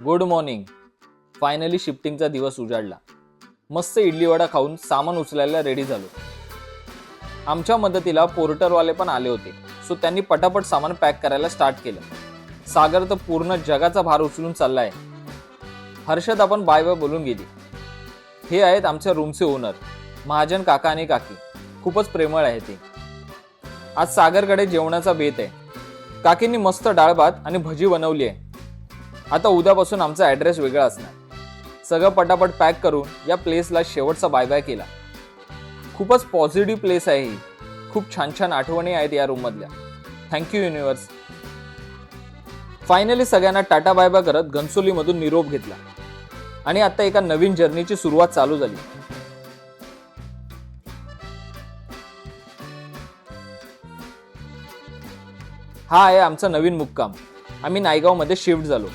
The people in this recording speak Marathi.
Good morning. फायनली शिफ्टिंगचा दिवस उजाडला. मस्त इडली वडा खाऊन सामान उचलायला रेडी झालो. आमच्या मदतीला पोर्टरवाले पण आले होते, सो त्यांनी पटापट सामान पॅक करायला स्टार्ट केलं. सागर तर पूर्ण जगाचा भार उचलून चाललाय. हर्षद आपण बाय बाय बोलून गेली. हे आहेत आमच्या रूमचे ओनर, महाजन काका आणि काकी. खूपच प्रेमळ आहे ते. आज सागरकडे जेवणाचा बेत आहे. काकींनी मस्त डाळ भात आणि भजी बनवली आहे. आता उद्यापासून आमचा ॲड्रेस वेगळा असणार. सगळं पटापट पॅक करून या प्लेसला शेवटचा बाय बाय केला. खूपच पॉझिटिव्ह प्लेस आहे ही. खूप छान छान आठवणी आहेत या रूममधल्या. Thank you universe. फायनली सगळ्यांना टाटा बाय बाय करत घनसोलीमधून निरोप घेतला आणि आता एका नवीन जर्नीची सुरुवात चालू झाली. हा आहे आमचा नवीन मुक्काम. आम्ही नायगावमध्ये शिफ्ट झालो.